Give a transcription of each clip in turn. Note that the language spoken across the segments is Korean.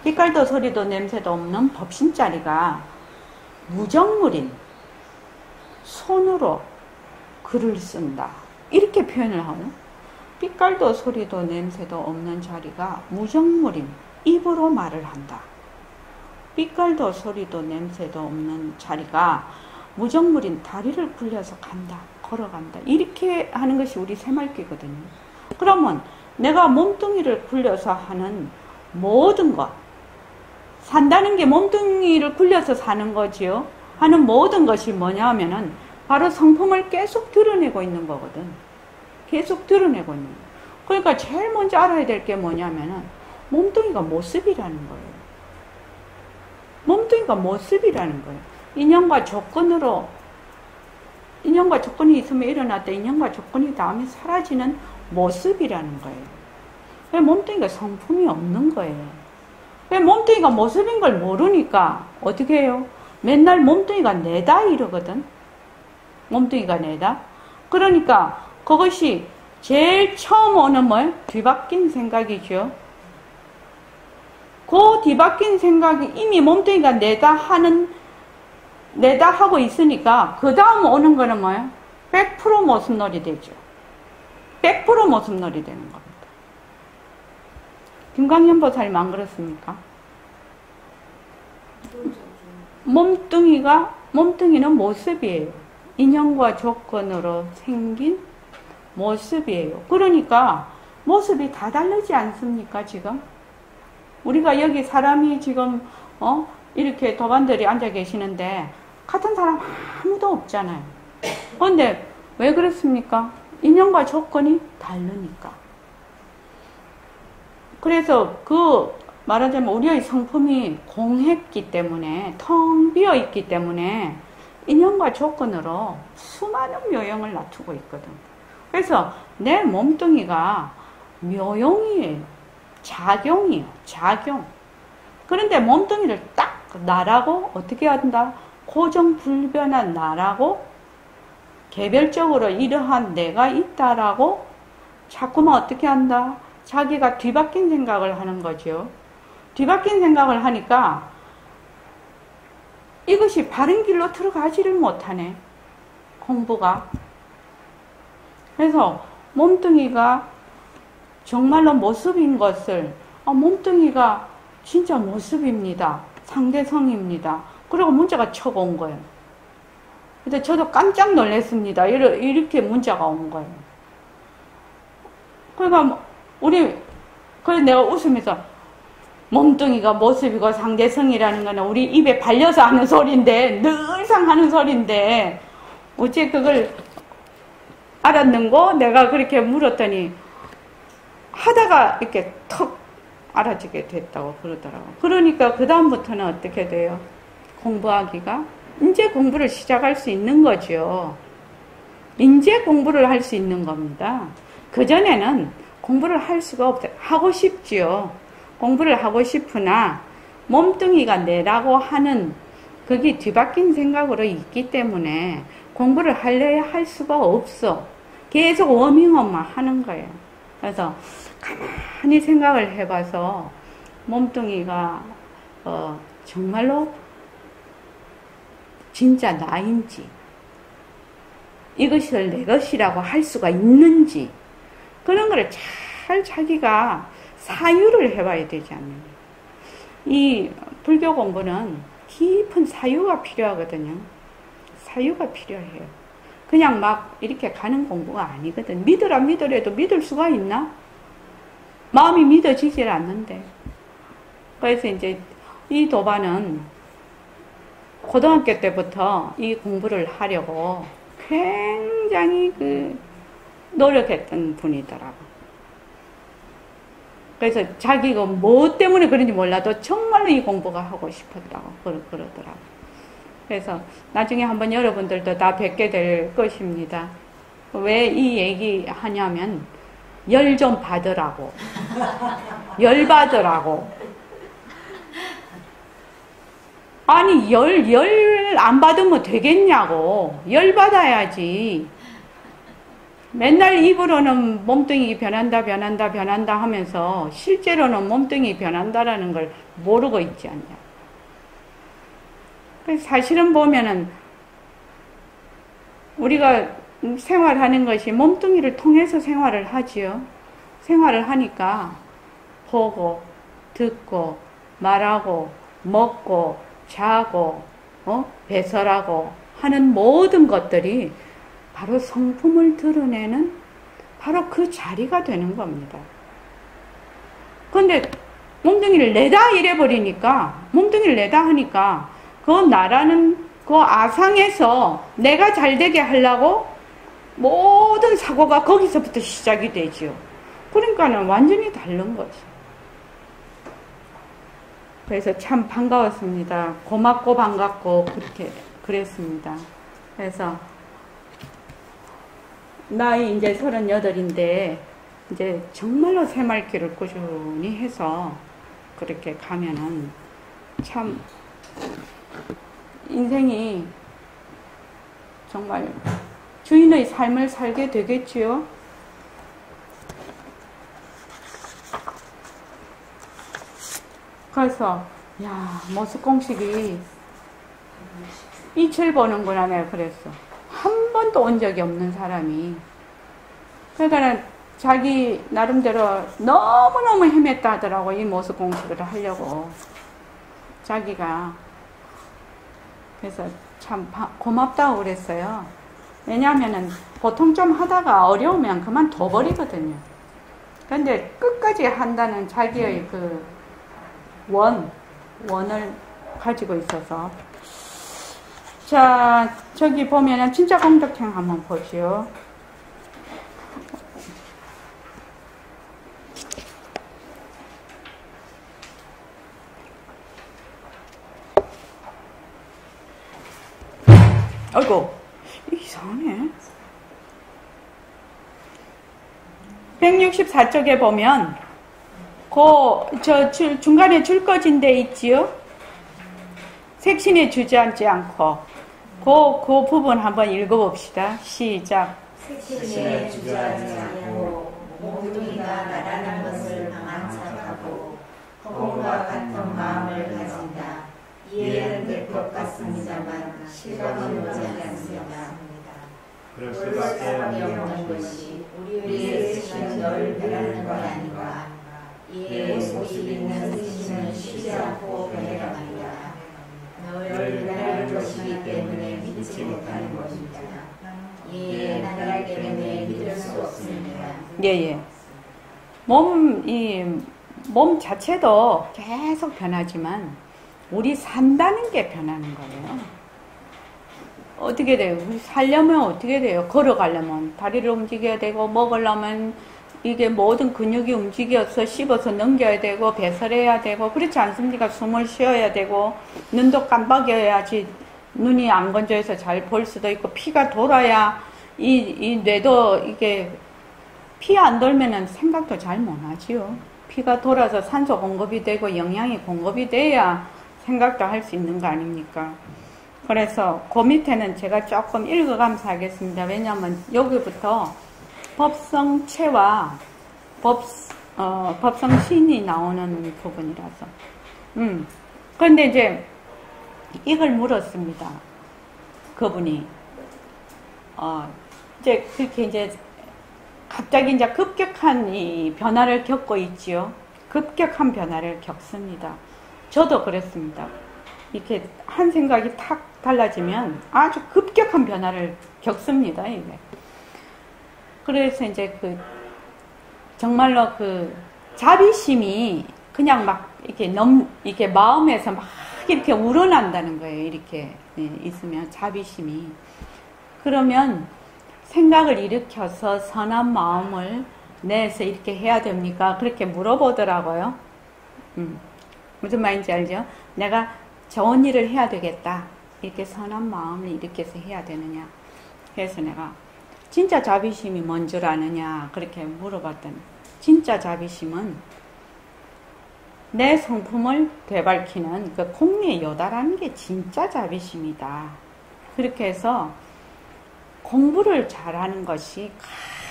빛깔도 소리도 냄새도 없는 법신자리가 무정물인 손으로 글을 쓴다. 이렇게 표현을 하고, 빛깔도 소리도 냄새도 없는 자리가 무정물인 입으로 말을 한다. 빛깔도 소리도 냄새도 없는 자리가 무정물인 다리를 굴려서 간다. 걸어간다. 이렇게 하는 것이 우리 새말귀거든요. 그러면 내가 몸뚱이를 굴려서 하는 모든 것, 산다는 게 몸뚱이를 굴려서 사는 거지요. 하는 모든 것이 뭐냐 하면은 바로 성품을 계속 드러내고 있는 거거든. 계속 드러내고 있는 거. 그러니까 제일 먼저 알아야 될 게 뭐냐면은 몸뚱이가 모습이라는 거예요. 몸뚱이가 모습이라는 거예요. 인연과 조건으로, 인연과 조건이 있으면 일어났다. 인연과 조건이 다음에 사라지는 모습이라는 거예요. 왜 몸뚱이가 성품이 없는 거예요. 왜 몸뚱이가 모습인 걸 모르니까 어떻게 해요? 맨날 몸뚱이가 내다 이러거든. 몸뚱이가 내다. 그러니까 그것이 제일 처음 오는 뭘? 뒤바뀐 생각이죠. 그 뒤바뀐 생각이 이미 몸뚱이가 내다 하고 있으니까 그 다음 오는 거는 뭐예요? 100% 모습놀이 되죠. 100% 모습놀이 되는 겁니다. 김광현보살님 안 그렇습니까? 몸뚱이는 모습이에요. 인연과 조건으로 생긴 모습이에요. 그러니까 모습이 다 다르지 않습니까, 지금? 우리가 여기 사람이 지금, 이렇게 도반들이 앉아 계시는데, 같은 사람 아무도 없잖아요. 그런데 왜 그렇습니까? 인연과 조건이 다르니까. 그래서 말하자면 우리의 성품이 공했기 때문에, 텅 비어 있기 때문에, 인연과 조건으로 수많은 묘용을 갖추고 있거든. 그래서 내 몸뚱이가 묘용이에요. 작용이에요. 작용. 그런데 몸뚱이를 딱 나라고 어떻게 한다? 고정불변한 나라고 개별적으로 이러한 내가 있다라고 자꾸만 어떻게 한다? 자기가 뒤바뀐 생각을 하는 거죠. 뒤바뀐 생각을 하니까 이것이 바른 길로 들어가지를 못하네. 공부가. 그래서 몸뚱이가 정말로 모습인 것을 몸뚱이가 진짜 모습입니다. 상대성입니다. 그리고 문자가 쳐가 온 거예요. 그래서 저도 깜짝 놀랐습니다. 이렇게 문자가 온 거예요. 그러니까 그래서 내가 웃으면서 몸뚱이가 모습이고 상대성이라는 거는 우리 입에 발려서 하는 소리인데, 늘상 하는 소리인데, 어째 그걸 알았는고? 내가 그렇게 물었더니, 하다가 이렇게 턱 알아지게 됐다고 그러더라고. 그러니까 그다음부터는 어떻게 돼요? 공부하기가? 이제 공부를 시작할 수 있는 거죠. 이제 공부를 할 수 있는 겁니다. 그전에는 공부를 할 수가 없어요. 하고 싶지요. 공부를 하고 싶으나 몸뚱이가 내라고 하는 그게 뒤바뀐 생각으로 있기 때문에 공부를 하려야 할 수가 없어. 계속 워밍업만 하는 거예요. 그래서 가만히 생각을 해봐서 몸뚱이가 정말로 진짜 나인지, 이것을 내 것이라고 할 수가 있는지, 그런 거를 잘 자기가 사유를 해봐야 되지 않느냐. 이 불교 공부는 깊은 사유가 필요하거든요. 사유가 필요해요. 그냥 막 이렇게 가는 공부가 아니거든. 믿으래도 믿을 수가 있나? 마음이 믿어지질 않는데. 그래서 이제 이 도반은 고등학교 때부터 이 공부를 하려고 굉장히 노력했던 분이더라고. 그래서 자기가 뭐 때문에 그런지 몰라도 정말로 이 공부가 하고 싶었다고 그러더라고. 그래서 나중에 한번 여러분들도 다 뵙게 될 것입니다. 왜 이 얘기 하냐면 열 좀 받으라고. 열 받으라고. 아니 열 안 받으면 되겠냐고. 열 받아야지. 맨날 입으로는 몸뚱이 변한다, 변한다, 변한다 하면서 실제로는 몸뚱이 변한다라는 걸 모르고 있지 않냐. 사실은 보면은 우리가 생활하는 것이 몸뚱이를 통해서 생활을 하지요. 생활을 하니까 보고, 듣고, 말하고, 먹고, 자고, 배설하고 하는 모든 것들이 바로 성품을 드러내는 바로 그 자리가 되는 겁니다. 그런데 몸뚱이를 내다 이래버리니까, 몸뚱이를 내다 하니까 그 나라는 그 아상에서 내가 잘되게 하려고 모든 사고가 거기서부터 시작이 되지요. 그러니까는 완전히 다른 거지. 그래서 참 반가웠습니다. 고맙고 반갑고 그렇게 그랬습니다. 그래서 나이 이제 38인데 이제 정말로 새말길을 꾸준히 해서 그렇게 가면은 참 인생이 정말 주인의 삶을 살게 되겠지요. 그래서 야, 모습공식이 이틀 보는구나 내가 그랬어. 한 번도 온 적이 없는 사람이. 그러니까 자기 나름대로 너무너무 헤맸다 하더라고. 이 모습공식을 하려고 자기가. 그래서 참 고맙다고 그랬어요. 왜냐하면은 보통 좀 하다가 어려우면 그만 둬버리거든요. 근데 끝까지 한다는 자기의 그 원을 가지고 있어서. 자, 저기 보면은 진짜 공덕행 한번 보시오. 아이고, 이상해. 164쪽에 보면 중간에 줄거진 데 있지요? 색신에 주저앉지 않고 그 부분 한번 읽어봅시다. 시작. 색신에 주저앉지 않고 모두가 나라는 것을 망착하고 허공과 같은 마음을 가진다. 이해는 될 것 같습니다만 실감은 오지 않습니다. 그럴 수밖에 없는 것이 우리의 색신은 널 변하는 것 아닌가. 이에 모습이 있는 색신은 쉬지 않고 변해갑니다. 널 변할 것이기 때문에 믿지 못하는 것입니다. 이에 나를 때문에 믿을 수 없습니다. 예. 몸 자체도 계속 변하지만 우리 산다는 게 변하는 거예요. 어떻게 돼요? 우리 살려면 어떻게 돼요? 걸어가려면 다리를 움직여야 되고, 먹으려면 이게 모든 근육이 움직여서 씹어서 넘겨야 되고, 배설해야 되고, 그렇지 않습니까? 숨을 쉬어야 되고, 눈도 깜빡여야지 눈이 안 건조해서 잘 볼 수도 있고, 피가 돌아야 이 뇌도 이게 피 안 돌면은 생각도 잘 못 하지요. 피가 돌아서 산소 공급이 되고 영양이 공급이 돼야 생각도 할 수 있는 거 아닙니까? 그래서 그 밑에는 제가 조금 읽어가면서 하겠습니다. 왜냐하면 여기부터 법성체와 법성신이 나오는 부분이라서. 그런데 이제 이걸 물었습니다. 그분이. 이제 그렇게 이제 갑자기 이제 급격한 이 변화를 겪고 있지요. 급격한 변화를 겪습니다. 저도 그랬습니다. 이렇게 한 생각이 탁 달라지면 아주 급격한 변화를 겪습니다. 이게. 그래서 이제 정말로 자비심이 그냥 막 이렇게 마음에서 막 이렇게 우러난다는 거예요. 이렇게 있으면 자비심이. 그러면 생각을 일으켜서 선한 마음을 내서 이렇게 해야 됩니까? 그렇게 물어보더라고요. 무슨 말인지 알죠? 내가 좋은 일을 해야 되겠다. 이렇게 선한 마음을 일으켜서 해야 되느냐. 그래서 내가 진짜 자비심이 뭔 줄 아느냐 그렇게 물어봤더니 진짜 자비심은 내 성품을 되밟히는 그 공의 요다라는 게 진짜 자비심이다. 그렇게 해서 공부를 잘하는 것이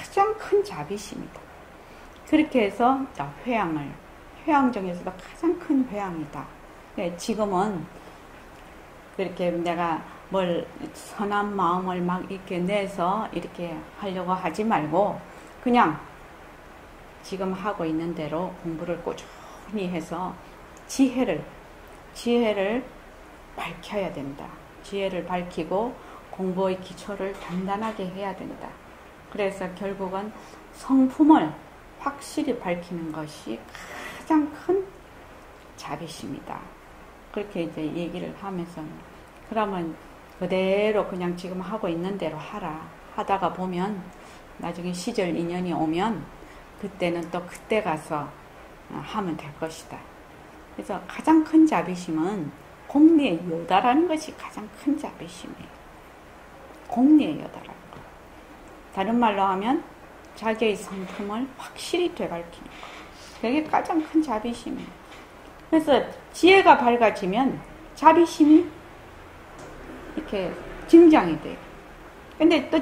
가장 큰 자비심이다. 그렇게 해서 회양 중에서도 가장 큰 회양이다. 지금은 그렇게 내가 뭘 선한 마음을 막 이렇게 내서 이렇게 하려고 하지 말고 그냥 지금 하고 있는 대로 공부를 꾸준히 해서 지혜를 밝혀야 된다. 지혜를 밝히고 공부의 기초를 단단하게 해야 된다. 그래서 결국은 성품을 확실히 밝히는 것이 가장 큰 자비심이다. 그렇게 이제 얘기를 하면서 그러면 그대로 그냥 지금 하고 있는 대로 하라. 하다가 보면 나중에 시절 인연이 오면 그때는 또 그때 가서 하면 될 것이다. 그래서 가장 큰 자비심은 공리의 요다라는 것이 가장 큰 자비심이에요. 공리의 요다라는 것. 다른 말로 하면 자기의 성품을 확실히 되밝히는 것. 그게 가장 큰 자비심이에요. 그래서 지혜가 밝아지면 자비심이 이렇게 증장이 돼요. 근데 또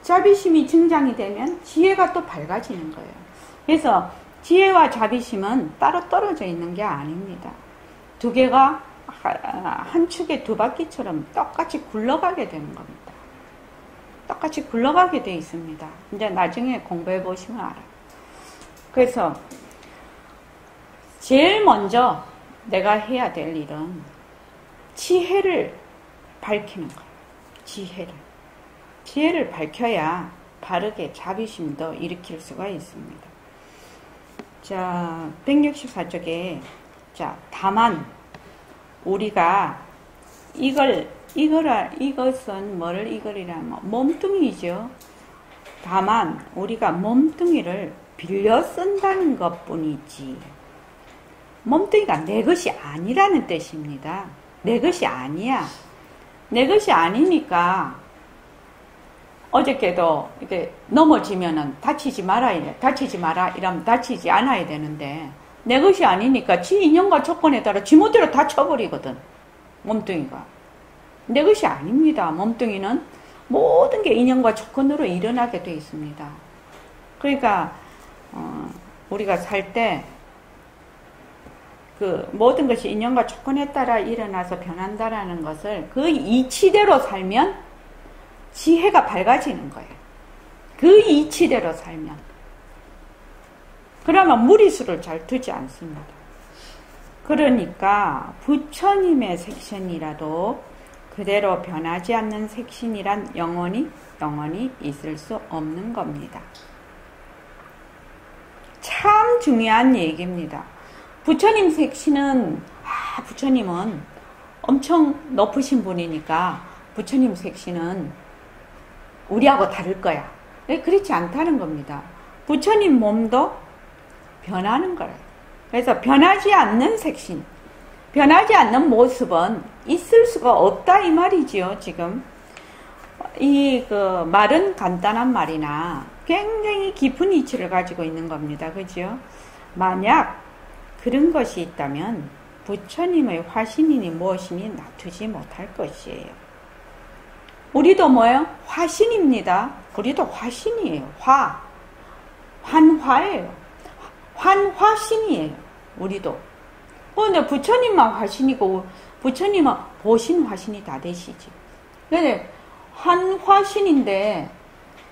자비심이 증장이 되면 지혜가 또 밝아지는 거예요. 그래서 지혜와 자비심은 따로 떨어져 있는 게 아닙니다. 두 개가 한 축의 두 바퀴처럼 똑같이 굴러가게 되는 겁니다. 똑같이 굴러가게 돼 있습니다. 이제 나중에 공부해 보시면 알아요. 그래서 제일 먼저 내가 해야 될 일은 지혜를 밝히는 거예요. 지혜를 밝혀야 바르게 자비심도 일으킬 수가 있습니다. 자, 164쪽에 다만 우리가 이것은 뭐를 이걸이라면 몸뚱이죠. 다만 우리가 몸뚱이를 빌려 쓴다는 것뿐이지 몸뚱이가 내 것이 아니라는 뜻입니다. 내 것이 아니야. 내 것이 아니니까 어저께도 이렇게 넘어지면은 다치지 마라 이러면 다치지 않아야 되는데 내 것이 아니니까 지 인연과 조건에 따라 지멋대로 다쳐버리거든. 몸뚱이가. 내 것이 아닙니다. 몸뚱이는 모든 게 인연과 조건으로 일어나게 되어 있습니다. 그러니까 우리가 살 때 그 모든 것이 인연과 조건에 따라 일어나서 변한다라는 것을 그 이치대로 살면 지혜가 밝아지는 거예요. 그 이치대로 살면. 그러면 무리수를 잘 두지 않습니다. 그러니까 부처님의 색신이라도 그대로 변하지 않는 색신이란 영원히 있을 수 없는 겁니다. 참 중요한 얘기입니다. 부처님 색신은 부처님은 엄청 높으신 분이니까 부처님 색신은 우리하고 다를 거야. 그렇지 않다는 겁니다. 부처님 몸도 변하는 거예요. 그래서 변하지 않는 색신, 변하지 않는 모습은 있을 수가 없다 이 말이지요. 지금 이 말은 간단한 말이나 굉장히 깊은 이치를 가지고 있는 겁니다. 그죠? 만약 그런 것이 있다면 부처님의 화신이니 무엇이니 놔두지 못할 것이에요. 우리도 뭐예요? 화신입니다. 우리도 화신이에요. 환화예요. 환화신이에요. 우리도. 근데 부처님만 화신이고 부처님은 보신 화신이 다 되시지. 근데 환화신인데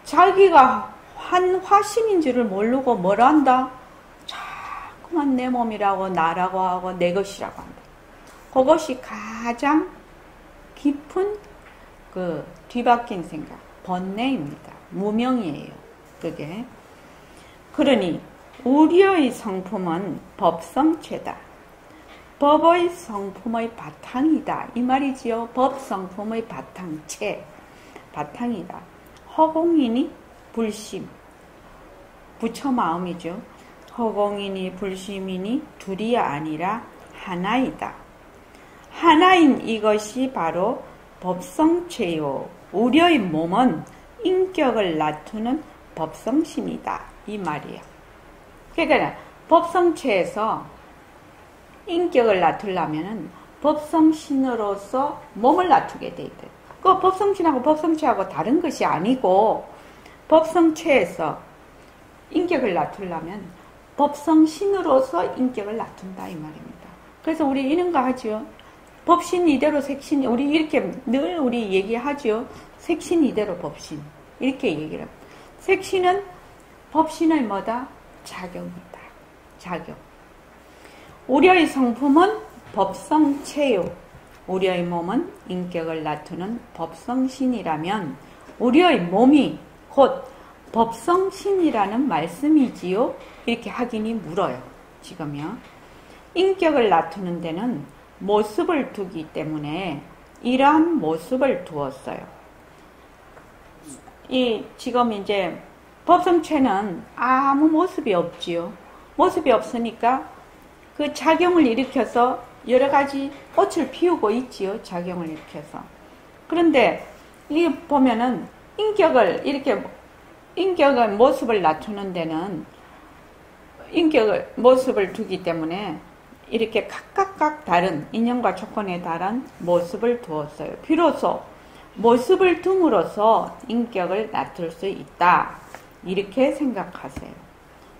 자기가 환화신인 줄을 모르고 뭘 한다? 자꾸만 내 몸이라고 나라고 하고 내 것이라고 한다. 그것이 가장 깊은 뒤바뀐 생각, 번뇌입니다. 무명이에요. 그게. 그러니 우리의 성품은 법성체다. 법의 성품의 바탕이다. 이 말이지요. 법 성품의 바탕이다. 허공이니 불심. 부처 마음이죠. 허공이니 불심이니 둘이 아니라 하나이다. 하나인 이것이 바로 법성체요. 우리의 몸은 인격을 나투는 법성신이다. 이 말이에요. 그러니까 법성체에서 인격을 나투려면 법성신으로서 몸을 나투게 돼 있다. 그 법성신하고 법성체하고 다른 것이 아니고 법성체에서 인격을 낮추려면 법성신으로서 인격을 낮춘다 이 말입니다. 그래서 우리 이런 거 하죠. 법신 이대로 색신, 우리 이렇게 늘 우리 얘기하죠. 색신 이대로 법신 이렇게 얘기를 합니다. 색신은 법신의 뭐다? 작용이다. 작용. 우리의 성품은 법성체요. 우리의 몸은 인격을 낮추는 법성신이라면 우리의 몸이 곧 법성신이라는 말씀이지요? 이렇게 확인이 물어요. 지금요. 인격을 낮추는 데는 모습을 두기 때문에 이러한 모습을 두었어요. 지금 이제 법성체는 아무 모습이 없지요. 모습이 없으니까 그 작용을 일으켜서 여러 가지 꽃을 피우고 있지요. 작용을 일으켜서. 그런데 이 보면은 인격의 모습을 낮추는 데는 인격의 모습을 두기 때문에 이렇게 각각 다른 인연과 조건에 따른 모습을 두었어요. 비로소 모습을 둠으로써 인격을 낮출 수 있다. 이렇게 생각하세요.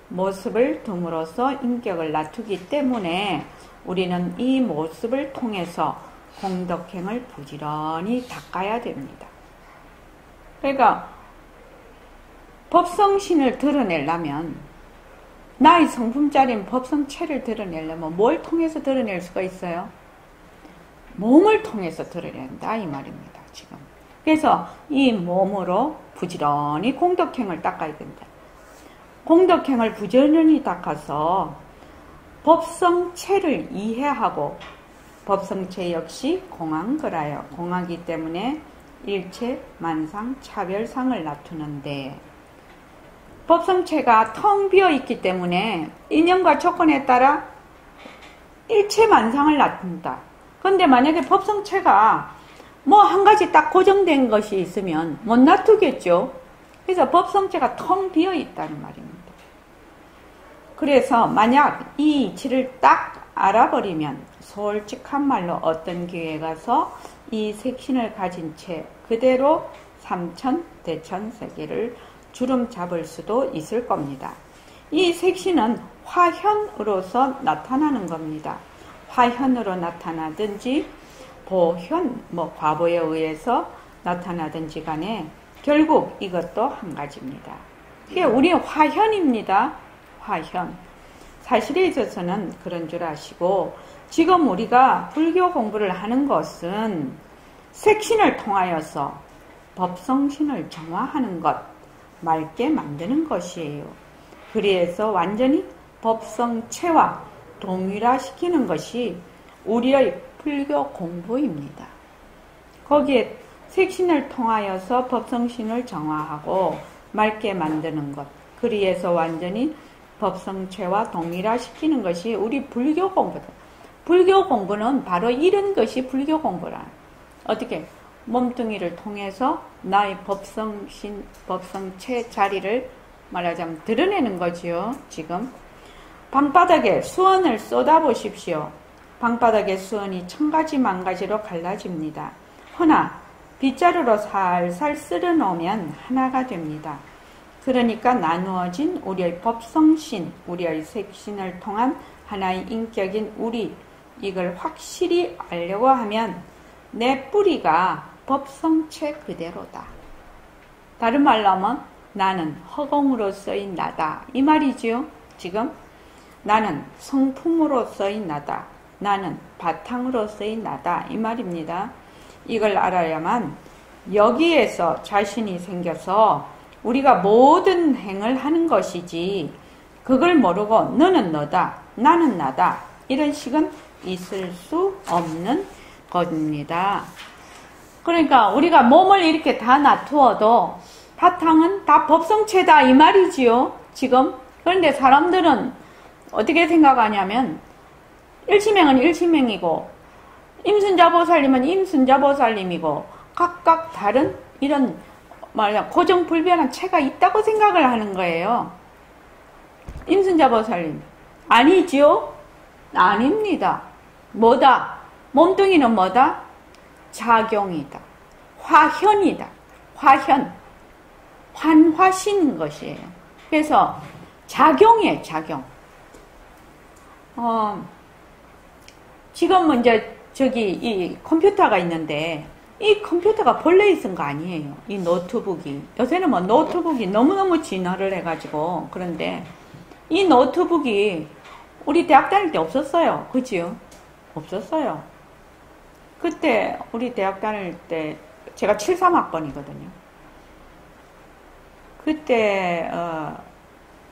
모습을 둠으로써 인격을 낮추기 때문에 우리는 이 모습을 통해서 공덕행을 부지런히 닦아야 됩니다. 그러니까 법성신을 드러내려면 나의 성품자리인 법성체를 드러내려면 뭘 통해서 드러낼 수가 있어요? 몸을 통해서 드러낸다 이 말입니다. 지금. 그래서 이 몸으로 부지런히 공덕행을 닦아야 된다. 공덕행을 부지런히 닦아서 법성체를 이해하고 법성체 역시 공한 거라요. 공하기 때문에 일체 만상 차별상을 낮추는데 법성체가 텅 비어 있기 때문에 인연과 조건에 따라 일체 만상을 낮춘다. 그런데 만약에 법성체가 뭐 한 가지 딱 고정된 것이 있으면 못 낮추겠죠. 그래서 법성체가 텅 비어 있다는 말입니다. 그래서 만약 이 이치를 딱 알아버리면 솔직한 말로 어떤 기회에 가서 이 색신을 가진 채 그대로 삼천 대천 세계를 주름 잡을 수도 있을 겁니다. 이 색신은 화현으로서 나타나는 겁니다. 화현으로 나타나든지 보현, 과보에 의해서 나타나든지 간에 결국 이것도 한 가지입니다. 이게 우리 화현입니다. 화현. 사실에 있어서는 그런 줄 아시고 지금 우리가 불교 공부를 하는 것은 색신을 통하여서 법성신을 정화하는 것, 맑게 만드는 것이에요. 그래서 완전히 법성체와 동일화시키는 것이 우리의 불교 공부입니다. 거기에 색신을 통하여서 법성신을 정화하고 맑게 만드는 것, 그리해서 완전히 법성체와 동일화시키는 것이 우리 불교 공부다. 불교 공부는 바로 이런 것이 불교 공부라. 어떻게? 몸뚱이를 통해서 나의 법성신, 법성체 자리를 말하자면 드러내는 거지요. 지금 방바닥에 수원을 쏟아보십시오. 방바닥의 수원이 천가지 만가지로 갈라집니다. 허나 빗자루로 살살 쓸어놓으면 하나가 됩니다. 그러니까 나누어진 우리의 법성신, 우리의 색신을 통한 하나의 인격인 우리, 이걸 확실히 알려고 하면 내 뿌리가 법성체 그대로다. 다른 말로 하면 나는 허공으로서의 나다. 이 말이지요. 지금 나는 성품으로서의 나다. 나는 바탕으로서의 나다. 이 말입니다. 이걸 알아야만 여기에서 자신이 생겨서 우리가 모든 행을 하는 것이지 그걸 모르고 너는 너다. 나는 나다. 이런 식은 있을 수 없는 겁니다. 그러니까 우리가 몸을 이렇게 다 놔두어도 바탕은 다 법성체다 이 말이지요. 지금. 그런데 사람들은 어떻게 생각하냐면 일치명은 일치명이고 임순자보살님은 임순자보살님이고 각각 다른 이런 고정불변한 체가 있다고 생각을 하는 거예요. 임순자보살님 아니지요? 아닙니다. 뭐다? 몸뚱이는 뭐다? 작용이다. 화현이다. 화현. 환화시는 것이에요. 그래서 작용이에요, 작용. 지금은 이제 저기 이 컴퓨터가 있는데 이 컴퓨터가 본래 있은 거 아니에요. 이 노트북이. 요새는 뭐 노트북이 너무너무 진화를 해가지고 그런데 이 노트북이 우리 대학 다닐 때 없었어요. 그지요? 없었어요. 그때 우리 대학 다닐 때 제가 73학번이거든요. 그때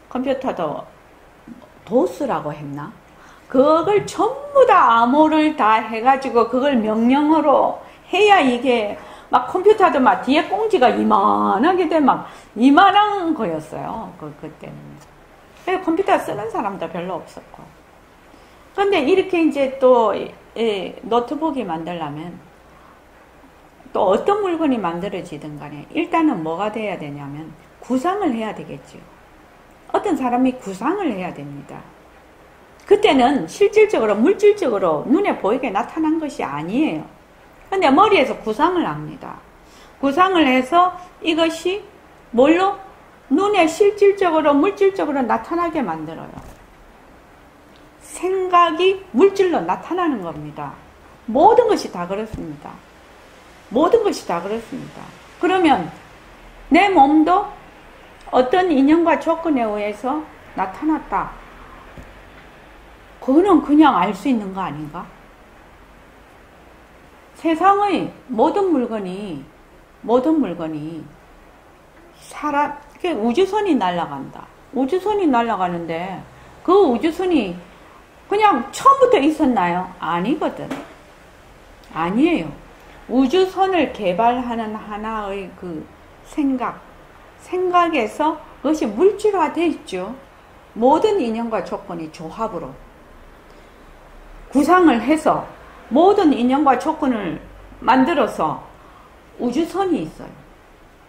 컴퓨터도 도스라고 했나? 그걸 전부 다 암호를 다 해가지고 그걸 명령어로 해야 이게 막 컴퓨터도 막 뒤에 꽁지가 이만하게 돼 막 이만한 거였어요. 그때는. 그래서 컴퓨터 쓰는 사람도 별로 없었고. 근데 이렇게 이제 또 노트북이 만들려면 또 어떤 물건이 만들어지든 간에 일단은 뭐가 돼야 되냐면 구상을 해야 되겠죠. 어떤 사람이 구상을 해야 됩니다. 그때는 실질적으로 물질적으로 눈에 보이게 나타난 것이 아니에요. 근데 머리에서 구상을 합니다. 구상을 해서 이것이 뭘로? 눈에 실질적으로 물질적으로 나타나게 만들어요. 생각이 물질로 나타나는 겁니다. 모든 것이 다 그렇습니다. 모든 것이 다 그렇습니다. 그러면 내 몸도 어떤 인연과 조건에 의해서 나타났다. 그거는 그냥 알 수 있는 거 아닌가? 세상의 모든 물건이 우주선이 날아간다. 우주선이 날아가는데 그 우주선이 그냥 처음부터 있었나요? 아니거든. 아니에요. 우주선을 개발하는 하나의 그 생각에서 그것이 물질화되어 있죠. 모든 인연과 조건이 조합으로 구상을 해서 모든 인연과 조건을 만들어서 우주선이 있어요.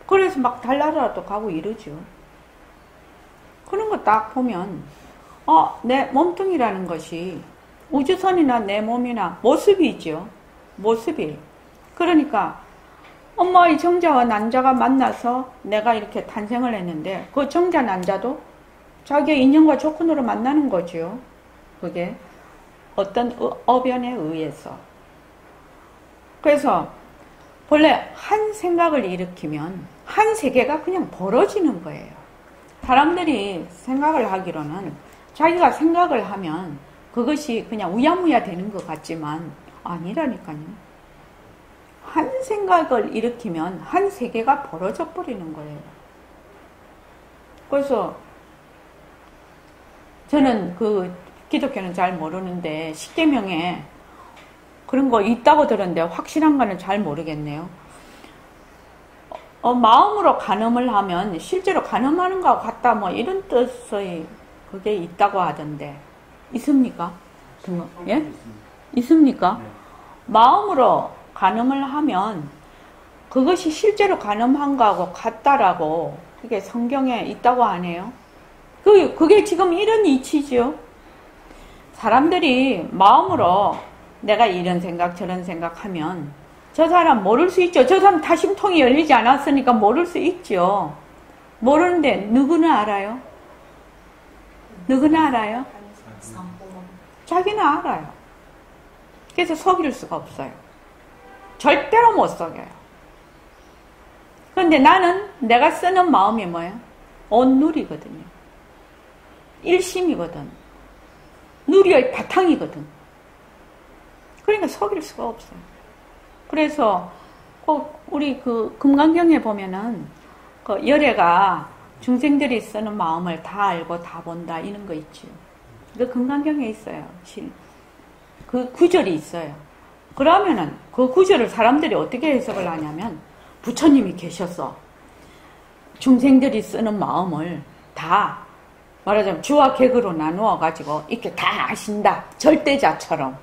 그래서 막 달나라도 가고 이러죠. 그런 거 딱 보면 내 몸뚱이라는 것이 우주선이나 내 몸이나 모습이 있죠. 모습이. 그러니까 이 정자와 난자가 만나서 내가 이렇게 탄생을 했는데 그 정자 난자도 자기의 인연과 조건으로 만나는 거죠. 그게 어떤 어변에 의해서. 그래서 본래 한 생각을 일으키면 한 세계가 그냥 벌어지는 거예요. 사람들이 생각을 하기로는 자기가 생각을 하면 그것이 그냥 우야무야 되는 것 같지만 아니라니까요. 한 생각을 일으키면 한 세계가 벌어져 버리는 거예요. 그래서 저는 기독교는 잘 모르는데 십계명에 그런 거 있다고 들었는데 확실한 거는 잘 모르겠네요. 마음으로 간음을 하면 실제로 간음하는 것과 같다 뭐 이런 뜻의 그게 있다고 하던데 있습니까? 예? 있습니까? 네. 마음으로 간음을 하면 그것이 실제로 간음한 거하고 같다라고 그게 성경에 있다고 하네요. 그게 지금 이런 이치죠. 사람들이 마음으로 내가 이런 생각 저런 생각하면 저 사람 모를 수 있죠. 저 사람 타심통이 열리지 않았으니까 모를 수 있죠. 모르는데 누구나 알아요? 누구나 알아요? 자기는 알아요. 그래서 속일 수가 없어요. 절대로 못 속여요. 그런데 나는 내가 쓰는 마음이 뭐예요? 온누리거든요. 일심이거든. 누리의 바탕이거든. 그러니까 속일 수가 없어요. 그래서 꼭 우리 금강경에 보면은 열애가 중생들이 쓰는 마음을 다 알고 다 본다 이런 거 있죠. 금강경에 있어요. 그 구절이 있어요. 그러면은 그 구절을 사람들이 어떻게 해석을 하냐면 부처님이 계셔서 중생들이 쓰는 마음을 다 말하자면 주와 객으로 나누어 가지고 이렇게 다 아신다. 절대자처럼.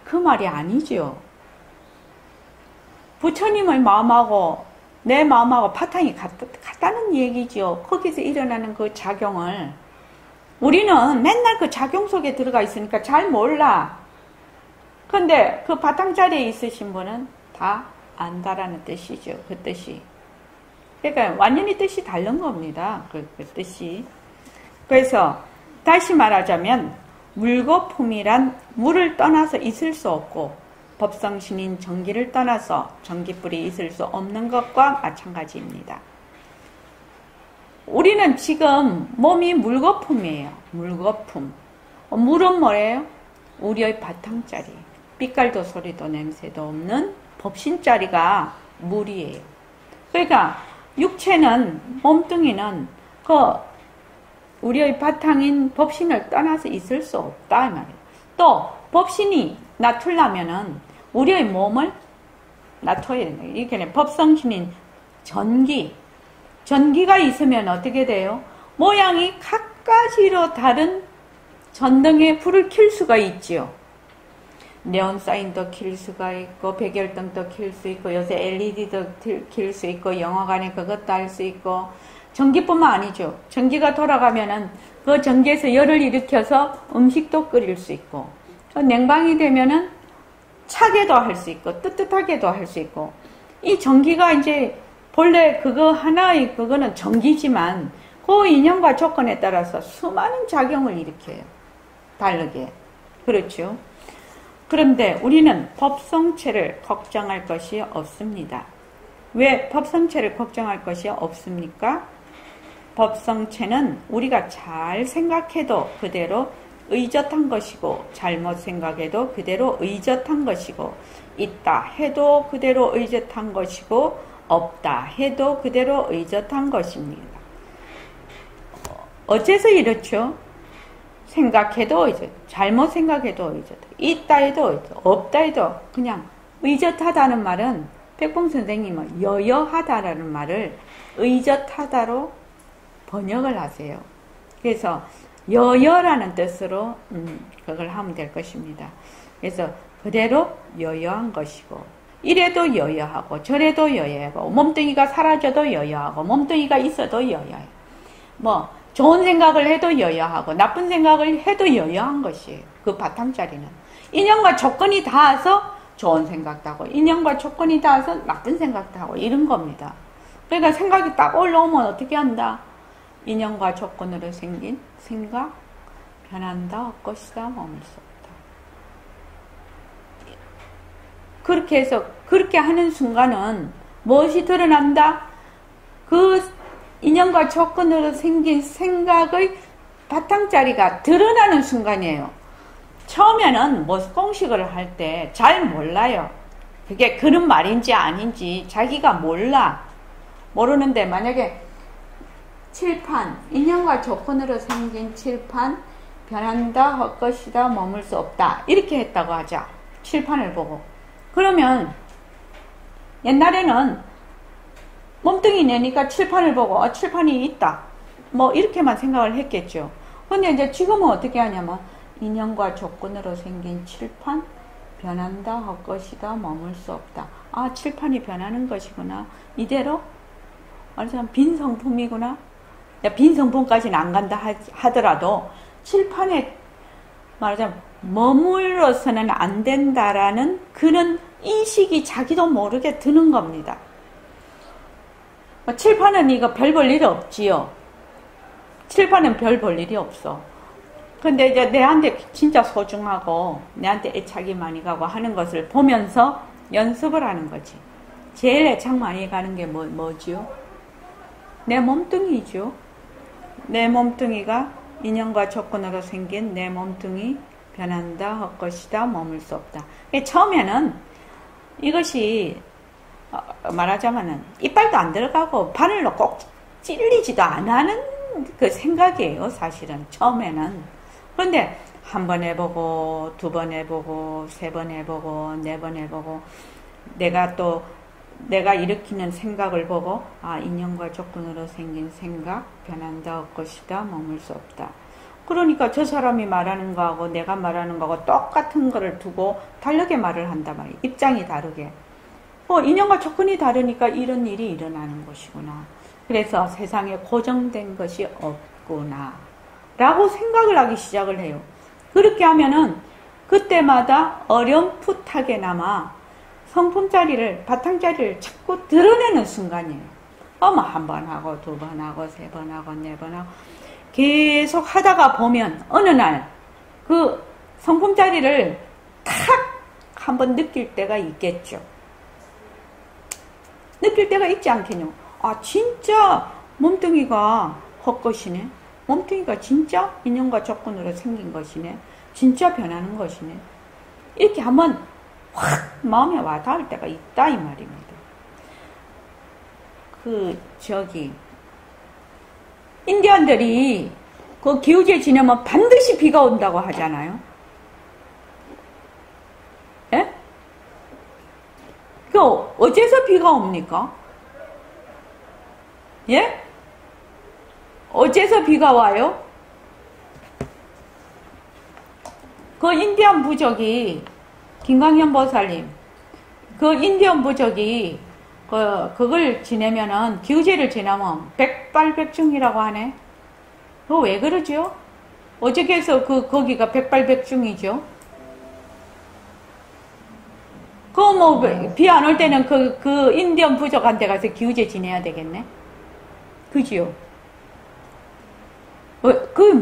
그 말이 아니죠. 부처님의 마음하고 내 마음하고 바탕이 같다는 얘기죠. 거기서 일어나는 그 작용을 우리는 맨날 그 작용 속에 들어가 있으니까 잘 몰라. 근데 그 바탕 자리에 있으신 분은 다 안다라는 뜻이죠. 그 뜻이. 그러니까 완전히 뜻이 다른 겁니다. 그 뜻이. 그래서 다시 말하자면 물거품이란 물을 떠나서 있을 수 없고 법성신인 전기를 떠나서 전기불이 있을 수 없는 것과 마찬가지입니다. 우리는 지금 몸이 물거품이에요. 물거품. 물은 뭐예요? 우리의 바탕자리. 빛깔도 소리도 냄새도 없는 법신자리가 물이에요. 그러니까 육체는, 몸뚱이는 우리의 바탕인 법신을 떠나서 있을 수 없다 이 말이에요. 또 법신이 놔두려면은 우리의 몸을 놔둬야 된다. 이렇게 법성신인 전기가 있으면 어떻게 돼요? 모양이 각가지로 다른 전등에 불을 켤 수가 있지요. 네온사인도 켤 수가 있고 백열등도 켤 수 있고 요새 LED도 켤 수 있고 영화관에 그것도 할 수 있고 전기뿐만 아니죠. 전기가 돌아가면은 그 전기에서 열을 일으켜서 음식도 끓일 수 있고 냉방이 되면은 차게도 할 수 있고 뜨뜻하게도 할 수 있고 이 전기가 이제 본래 그거 하나의 그거는 전기지만 그 인연과 조건에 따라서 수많은 작용을 일으켜요. 다르게. 그렇죠. 그런데 우리는 법성체를 걱정할 것이 없습니다. 왜 법성체를 걱정할 것이 없습니까? 법성체는 우리가 잘 생각해도 그대로 의젓한 것이고 잘못 생각해도 그대로 의젓한 것이고 있다 해도 그대로 의젓한 것이고 없다 해도 그대로 의젓한 것입니다. 어째서 이렇죠? 생각해도 의젓, 잘못 생각해도 의젓, 있다 해도 의젓, 없다 해도 그냥 의젓하다는 말은 백봉 선생님은 여여하다라는 말을 의젓하다로 번역을 하세요. 그래서 여여라는 뜻으로 그걸 하면 될 것입니다. 그래서 그대로 여여한 것이고 이래도 여여하고 저래도 여여하고 몸뚱이가 사라져도 여여하고 몸뚱이가 있어도 여여해요. 뭐 좋은 생각을 해도 여여하고 나쁜 생각을 해도 여여한 것이에요. 그 바탕자리는 인연과 조건이 닿아서 좋은 생각도 하고 인연과 조건이 닿아서 나쁜 생각도 하고 이런 겁니다. 그러니까 생각이 딱 올라오면 어떻게 한다? 인연과 조건으로 생긴 생각 변한다 것이다 머물 수 없다. 그렇게 해서 그렇게 하는 순간은 무엇이 드러난다? 그 인연과 조건으로 생긴 생각의 바탕자리가 드러나는 순간이에요. 처음에는 뭐 공식을 할 때 잘 몰라요. 그게 그런 말인지 아닌지 자기가 몰라. 모르는데 만약에 칠판, 인연과 조건으로 생긴 칠판 변한다 할 것이다 머물 수 없다 이렇게 했다고 하자. 칠판을 보고 그러면 옛날에는 몸뚱이 내니까 칠판을 보고 칠판이 있다 뭐 이렇게만 생각을 했겠죠. 근데 이제 지금은 어떻게 하냐면 인연과 조건으로 생긴 칠판 변한다 할 것이다 머물 수 없다. 아 칠판이 변하는 것이구나. 이대로 말하자면 빈 성품이구나. 빈 성품까지는 안 간다 하더라도 칠판에 말하자면 머물러서는 안 된다라는 그런 인식이 자기도 모르게 드는 겁니다. 칠판은 이거 별 볼 일이 없지요. 칠판은 별 볼 일이 없어. 근데 이제 내한테 진짜 소중하고 내한테 애착이 많이 가고 하는 것을 보면서 연습을 하는 거지. 제일 애착 많이 가는 게 뭐지요? 내 몸뚱이죠. 내 몸뚱이가 인연과 조건으로 생긴 내 몸뚱이 변한다 할 것이다 머물 수 없다. 처음에는 이것이 말하자면은 이빨도 안 들어가고 바늘로 꼭 찔리지도 안 하는 그 생각이에요. 사실은 처음에는. 그런데 한 번 해보고 두 번 해보고 세 번 해보고 네 번 해보고 내가 일으키는 생각을 보고 인연과 조건으로 생긴 생각 변한다 할 것이다 머물 수 없다. 그러니까 저 사람이 말하는 거하고 내가 말하는 거하고 똑같은 거를 두고 다르게 말을 한단 말이에요. 입장이 다르게. 인연과 조건이 다르니까 이런 일이 일어나는 것이구나. 그래서 세상에 고정된 것이 없구나 라고 생각을 하기 시작을 해요. 그렇게 하면은 그때마다 어렴풋하게나마 성품자리를 바탕자리를 자꾸 드러내는 순간이에요. 한 번 하고, 두 번 하고, 세 번 하고, 네 번 하고. 계속 하다가 보면, 어느 날, 그 성품자리를 탁 한번 느낄 때가 있겠죠. 느낄 때가 있지 않겠냐. 아, 진짜 몸뚱이가 헛것이네. 몸뚱이가 진짜 인연과 조건으로 생긴 것이네. 진짜 변하는 것이네. 이렇게 한번 확 마음에 와닿을 때가 있다 이 말입니다. 인디언들이 그 기우제 지내면 반드시 비가 온다고 하잖아요. 예? 그 어째서 비가 옵니까? 예? 어째서 비가 와요? 그 인디언 부족이 김광현 보살님, 그 인디언 부족이 그걸 지내면은 기우제를 지나면 백발백중이라고 하네. 그거 왜 그러죠? 어저께서 거기가 백발백중이죠. 비 안 올 때는 그 인디언 부족한테 가서 기우제 지내야 되겠네. 그지요?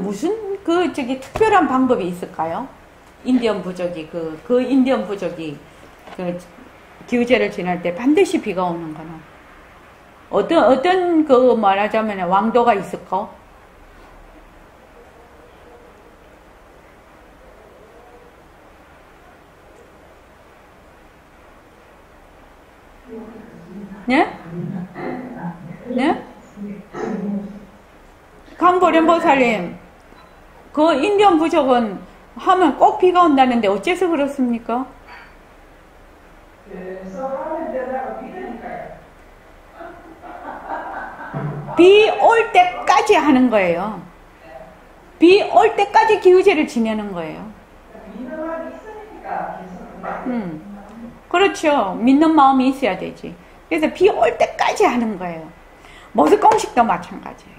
무슨 특별한 방법이 있을까요? 인디언 부족이 인디언 부족이 기우제를 지낼 때 반드시 비가 오는 거는 어떤 말하자면 왕도가 있을까? 네? 네? 강보련보살님, 그 인디언 부족은 하면 꼭 비가 온다는데 어째서 그렇습니까? 비 올 때까지 하는 거예요. 비 올 때까지 기우제를 지내는 거예요. 그렇죠. 믿는 마음이 있어야 되지. 그래서 비 올 때까지 하는 거예요. 모습공식도 마찬가지예요.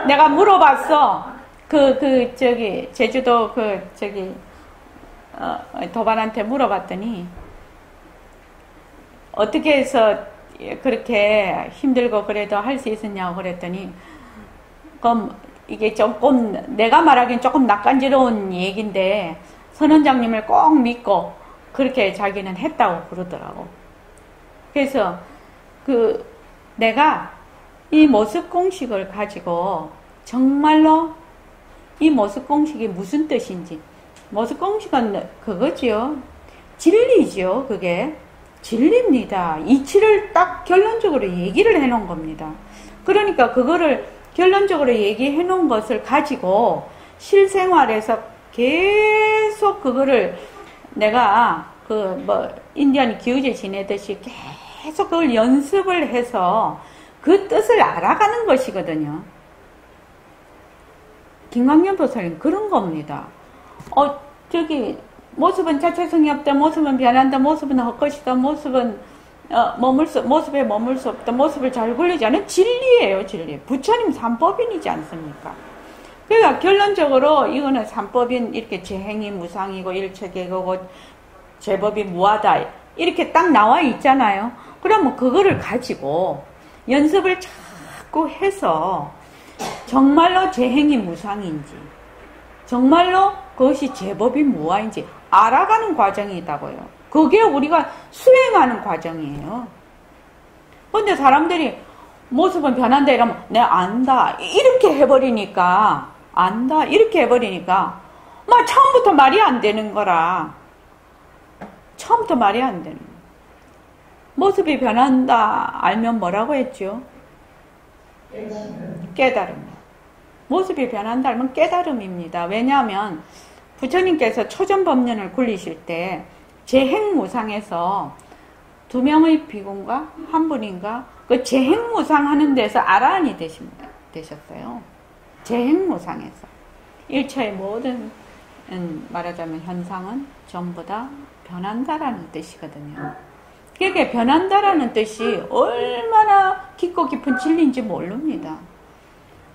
내가 물어봤어. 제주도 도반한테 물어봤더니, 어떻게 해서 그렇게 힘들고 그래도 할 수 있었냐고 그랬더니, 그럼 이게 조금, 내가 말하기엔 조금 낯간지러운 얘기인데, 선원장님을 꼭 믿고, 그렇게 자기는 했다고 그러더라고. 그래서, 내가 이 모습공식을 가지고, 정말로 이 모습공식이 무슨 뜻인지, 모습공식은 그거지요. 진리죠, 그게. 진리입니다. 이치를 딱 결론적으로 얘기를 해놓은 겁니다. 그러니까 그거를 결론적으로 얘기해 놓은 것을 가지고 실생활에서 계속 그거를 내가 인디언 기우제 지내듯이 계속 그걸 연습을 해서 그 뜻을 알아가는 것이거든요. 김광현 보살님 그런 겁니다. 모습은 자체성이 없다, 모습은 변한다, 모습은 헛것이다, 모습에 머물 수 없다, 모습을 잘 굴리지 않은 진리예요, 진리. 부처님 삼법인이지 않습니까? 그러니까 결론적으로 이거는 삼법인, 이렇게 재행이 무상이고 일체계고고 제법이 무하다, 이렇게 딱 나와 있잖아요. 그러면 그거를 가지고 연습을 자꾸 해서 정말로 재행이 무상인지, 정말로 그것이 제법이 무아인지 알아가는 과정이 있다고요. 그게 우리가 수행하는 과정이에요. 근데 사람들이 모습은 변한다 이러면 내가 안다 이렇게 해버리니까, 안다 이렇게 해버리니까 막 처음부터 말이 안 되는 거라. 처음부터 말이 안 되는 거야. 모습이 변한다 알면 뭐라고 했죠? 깨달음. 모습이 변한다 하면 깨달음입니다. 왜냐하면 부처님께서 초전법륜을 굴리실 때 재행무상에서 2명의 비군과 한 분인가 그 재행무상 하는 데서 아라한이 되셨어요. 재행무상에서 일체의 모든 말하자면 현상은 전부 다 변한다라는 뜻이거든요. 그게 변한다라는 뜻이 얼마나 깊고 깊은 진리인지 모릅니다.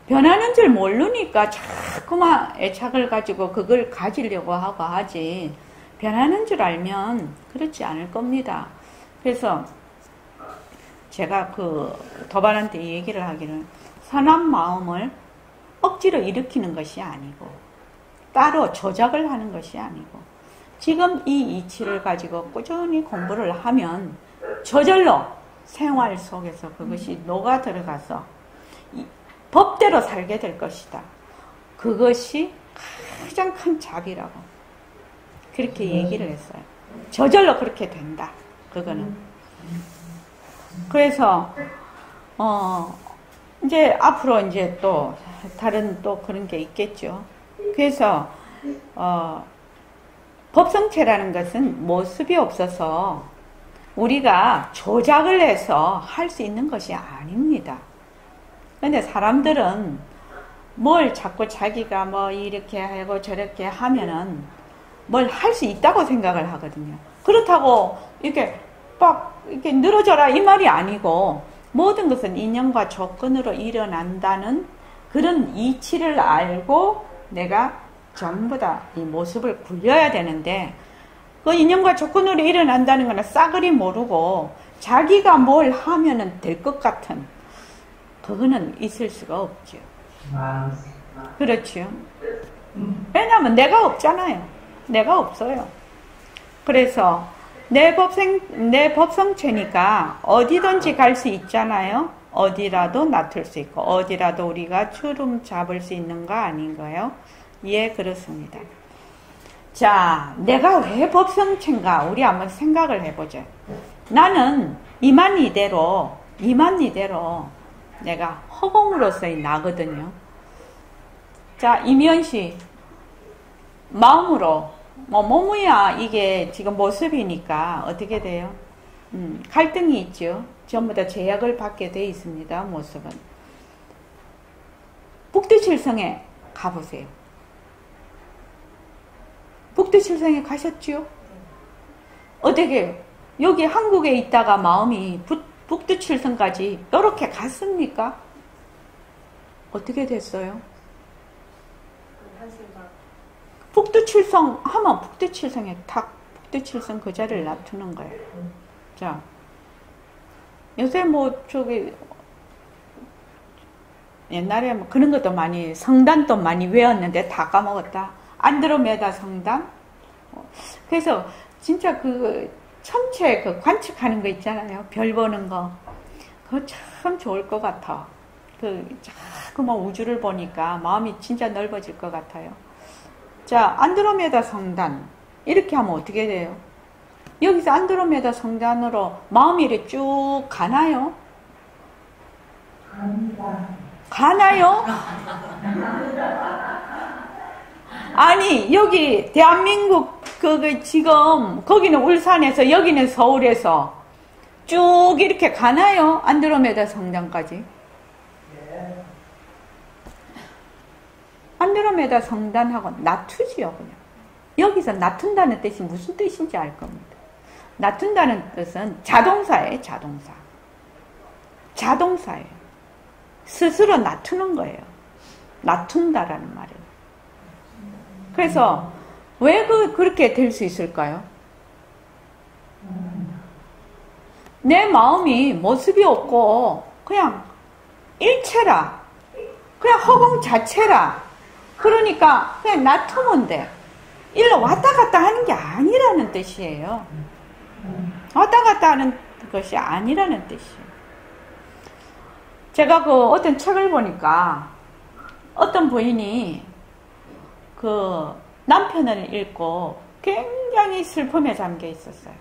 변하는 줄 모르니까 자꾸만 애착을 가지고 그걸 가지려고 하고 하지, 변하는 줄 알면 그렇지 않을 겁니다. 그래서 제가 그 도반한테 이 얘기를 하기는 선한 마음을 억지로 일으키는 것이 아니고 따로 조작을 하는 것이 아니고 지금 이 이치를 가지고 꾸준히 공부를 하면 저절로 생활 속에서 그것이 녹아 들어가서 법대로 살게 될 것이다. 그것이 가장 큰 자비라고 그렇게 얘기를 했어요. 저절로 그렇게 된다. 그거는. 그래서 이제 앞으로 이제 또 다른 또 그런 게 있겠죠. 그래서 법성체라는 것은 모습이 없어서 우리가 조작을 해서 할 수 있는 것이 아닙니다. 근데 사람들은 뭘 자꾸 자기가 뭐 이렇게 하고 저렇게 하면은 뭘 할 수 있다고 생각을 하거든요. 그렇다고 이렇게 막 이렇게 늘어져라 이 말이 아니고 모든 것은 인연과 조건으로 일어난다는 그런 이치를 알고 내가 전부 다 이 모습을 굴려야 되는데 그 인연과 조건으로 일어난다는 거는 싸그리 모르고 자기가 뭘 하면은 될 것 같은 그거는 있을 수가 없죠. 그렇죠. 왜냐하면 내가 없잖아요. 내가 없어요. 그래서 내 법성체니까 어디든지 갈 수 있잖아요. 어디라도 놔둘 수 있고 어디라도 우리가 주름 잡을 수 있는 거 아닌가요? 예, 그렇습니다. 자, 내가 왜 법성체인가? 우리 한번 생각을 해보죠. 나는 이만이대로 내가 허공으로서의 나거든요. 자, 이면시 마음으로 몸이야 이게 지금 모습이니까 어떻게 돼요? 갈등이 있죠. 전부 다 제약을 받게 돼 있습니다. 모습은. 북두칠성에 가보세요. 북두칠성에 가셨죠? 어떻게 여기 한국에 있다가 마음이 북두칠성까지 이렇게 갔습니까? 어떻게 됐어요? 북두칠성 하면 북두칠성에 탁 북두칠성 그 자리를 놔두는 거예요. 자, 요새 뭐 저기 옛날에 뭐 그런 것도 많이 성단도 많이 외웠는데 다 까먹었다. 안드로메다 성단. 그래서 진짜 그 천체 그 관측하는 거 있잖아요. 별 보는 거. 그거 참 좋을 것 같아. 자꾸 막 우주를 보니까 마음이 진짜 넓어질 것 같아요. 자, 안드로메다 성단. 이렇게 하면 어떻게 돼요? 여기서 안드로메다 성단으로 마음이 이렇게 쭉 가나요? 가나요? 아니, 여기 대한민국 지금 거기는 울산에서 여기는 서울에서 쭉 이렇게 가나요? 안드로메다 성단까지. 안드로메다 성단하고 낮추지요, 그냥. 여기서 낮춘다는 뜻이 무슨 뜻인지 알 겁니다. 낮춘다는 뜻은 자동사예요, 자동사. 자동사예요. 스스로 낮추는 거예요. 낮춘다라는 말은. 그래서 왜 그렇게 될 수 있을까요? 내 마음이 모습이 없고 그냥 일체라. 그냥 허공 자체라. 그러니까 그냥 놔두면 돼. 일로 왔다 갔다 하는 게 아니라는 뜻이에요. 왔다 갔다 하는 것이 아니라는 뜻이에요. 제가 어떤 책을 보니까 어떤 부인이 남편을 잃고 굉장히 슬픔에 잠겨 있었어요.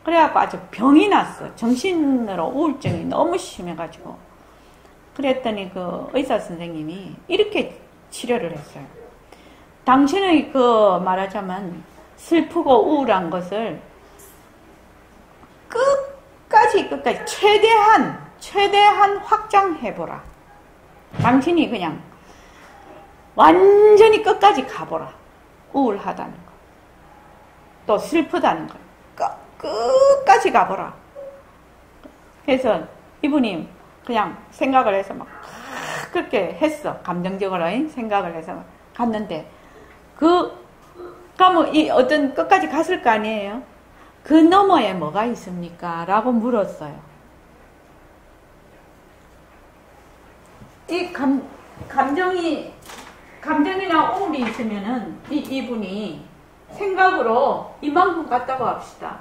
그래갖고 아주 병이 났어. 정신으로 우울증이 너무 심해가지고. 그랬더니 의사 선생님이 이렇게 치료를 했어요. 당신의 말하자면 슬프고 우울한 것을 끝까지 최대한 확장해보라. 당신이 그냥 완전히 끝까지 가보라. 우울하다는 거. 또 슬프다는 거. 끝까지 가보라. 그래서 이분이 그냥 생각을 해서 막 그렇게 했어. 감정적으로 생각을 해서 갔는데 가면 어떤 끝까지 갔을 거 아니에요? 그 너머에 뭐가 있습니까? 라고 물었어요. 이 감정이나 우울이 있으면은 이분이 생각으로 이만큼 갔다고 합시다.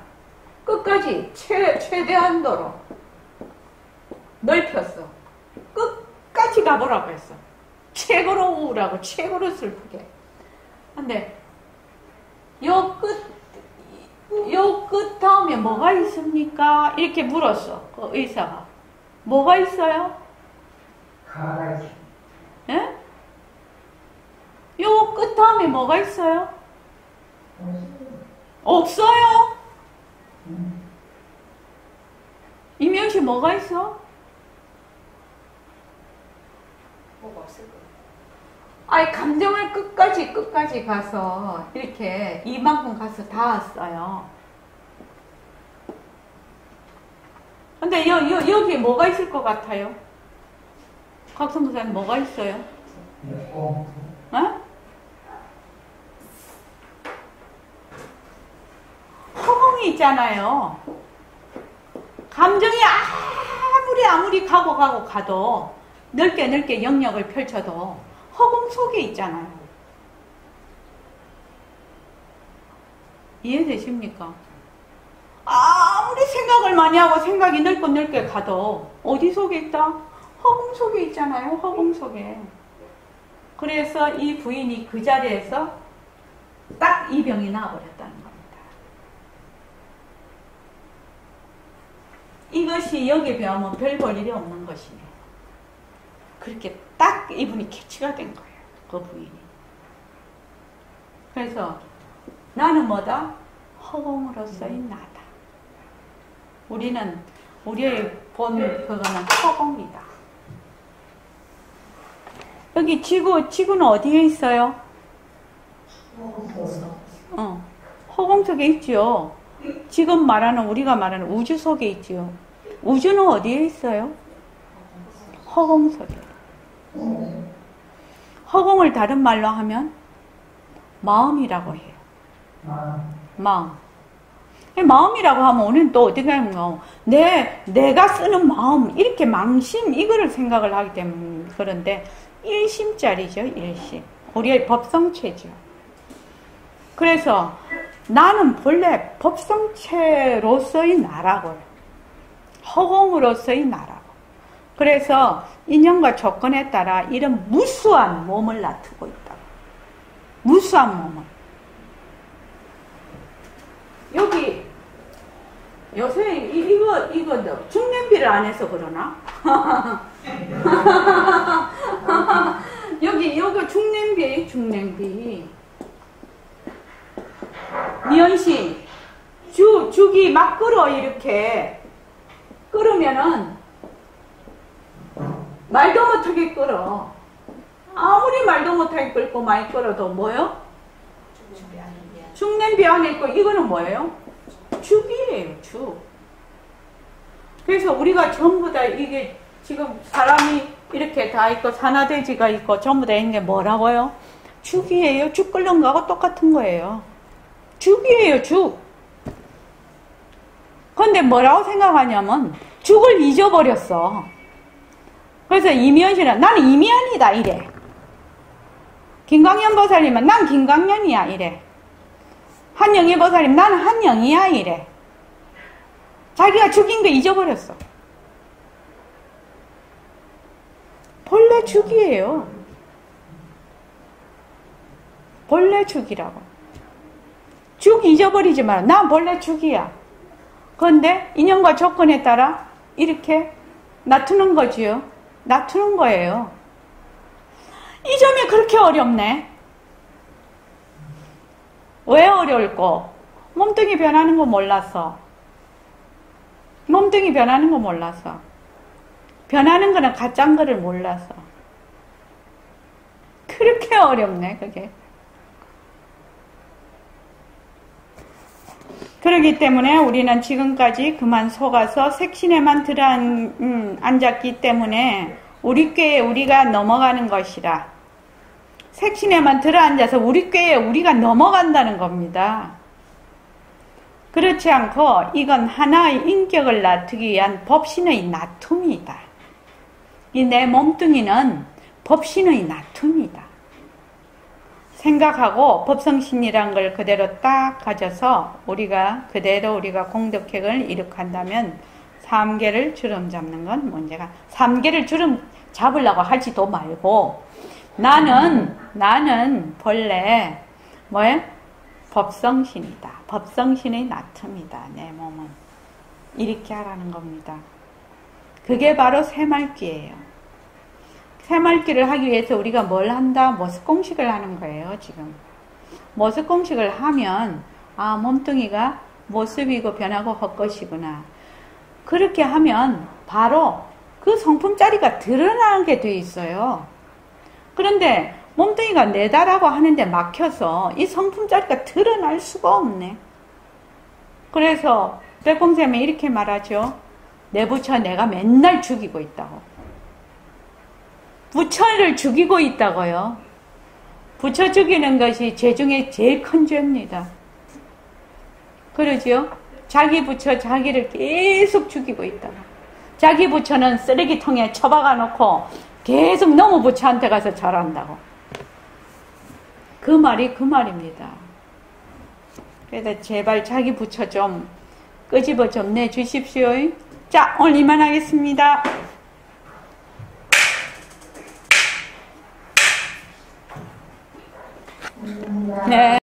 끝까지 최대한도로 넓혔어. 끝까지 가보라고 했어. 최고로 우울하고 최고로 슬프게. 근데 요 끝 다음에 뭐가 있습니까? 이렇게 물었어. 그 의사가. 뭐가 있어요? 가라지. 예? 요 끝 다음에 뭐가 있어요? 없어요? 이명씨 뭐가 있어? 뭐가 없을 거예요. 아니 감정을 끝까지 가서 이렇게 이만큼 가서 닿았어요. 근데 여기 뭐가 있을 것 같아요? 각성부사님 뭐가 있어요? 어? 허공이 있잖아요. 감정이 아무리 가도 넓게 영역을 펼쳐도 허공 속에 있잖아요. 이해되십니까? 아무리 생각을 많이 하고 생각이 넓게 가도 어디 속에 있다? 허공 속에 있잖아요. 허공 속에. 그래서 이 부인이 그 자리에서 딱 이 병이 나와버렸다는 겁니다. 이것이 여기에 비하면 별 볼 일이 없는 것이네요. 그렇게 딱 이분이 캐치가 된 거예요. 그 부인이. 그래서 나는 뭐다? 허공으로서의 나다. 우리의 본 그거는 허공이다. 여기 지구는 어디에 있어요? 허공 속에 있죠. 지금 우리가 말하는 우주 속에 있죠. 우주는 어디에 있어요? 허공 속에. 허공을 다른 말로 하면 마음이라고 해요. 마음. 마음이라고 하면 우리는 또 어떻게 하면 내가 쓰는 마음 이렇게 망심 이거를 생각을 하기 때문에 그런데 일심짜리죠. 일심. 우리의 법성체죠. 그래서 나는 본래 법성체로서의 나라고요. 허공으로서의 나라고. 그래서 인연과 조건에 따라 이런 무수한 몸을 놔두고 있다. 무수한 몸을. 여기 요새 이거 중냄비를 안 해서 그러나? 여기 중냄비. 미연씨, 죽이 막 끓어 이렇게 끓으면은 말도 못하게 끓어. 아무리 말도 못하게 끓고 많이 끓어도 뭐요? 죽냄비 안에 있고 이거는 뭐예요? 죽이에요. 죽. 그래서 우리가 전부 다 이게 지금 사람이 이렇게 다 있고 산화돼지가 있고 전부 다 있는 게 뭐라고요? 죽이에요. 죽 끓는 거하고 똑같은 거예요. 죽이에요. 죽. 근데 뭐라고 생각하냐면 죽을 잊어버렸어. 그래서 이미연 씨는 나는 이미연이다 이래. 김광현 보살님은 난 김광현이야 이래. 한영희 보살님 나는 한영희야 이래. 자기가 죽인 거 잊어버렸어. 본래 죽이에요. 본래 죽이라고. 죽 잊어버리지 마라. 난 본래 죽이야. 그런데 인연과 조건에 따라 이렇게 놔두는 거지요. 놔두는 거예요. 이 점이 그렇게 어렵네. 왜 어려울까? 몸뚱이 변하는 거 몰라서. 몸뚱이 변하는 거 몰라서. 변하는 거는 가짜인 거를 몰라서. 그렇게 어렵네, 그게. 그렇기 때문에 우리는 지금까지 그만 속아서 색신에만 앉았기 때문에 우리 꾀에 우리가 넘어가는 것이라. 색신에만 들어앉아서 우리 꾀에 우리가 넘어간다는 겁니다. 그렇지 않고 이건 하나의 인격을 놔두기 위한 법신의 놔툼이다. 이 내 몸뚱이는 법신의 나툼이다. 생각하고 법성신이란 걸 그대로 딱 가져서 우리가 그대로 우리가 공덕획을 이룩한다면 3개를 주름 잡는 건 문제가 3개를 주름 잡으려고 하지도 말고 나는 본래 뭐예요? 법성신이다. 법성신의 나툼이다. 내 몸은. 이렇게 하라는 겁니다. 그게 바로 새말귀예요. 새말귀를 하기 위해서 우리가 뭘 한다? 모습공식을 하는 거예요, 지금. 모습공식을 하면, 아, 몸뚱이가 모습이고 변하고 헛것이구나. 그렇게 하면 바로 그 성품짜리가 드러나게 돼 있어요. 그런데 몸뚱이가 내다라고 하는데 막혀서 이 성품짜리가 드러날 수가 없네. 그래서 백공쌤이 이렇게 말하죠. 내 부처 내가 맨날 죽이고 있다고. 부처를 죽이고 있다고요. 부처 죽이는 것이 죄 중에 제일 큰 죄입니다. 그러죠? 자기 부처 자기를 계속 죽이고 있다고. 자기 부처는 쓰레기통에 처박아 놓고 계속 너무 부처한테 가서 절한다고. 그 말이 그 말입니다. 그래서 제발 자기 부처 좀 끄집어 좀 내주십시오. 자, 오늘 이만하겠습니다. 네.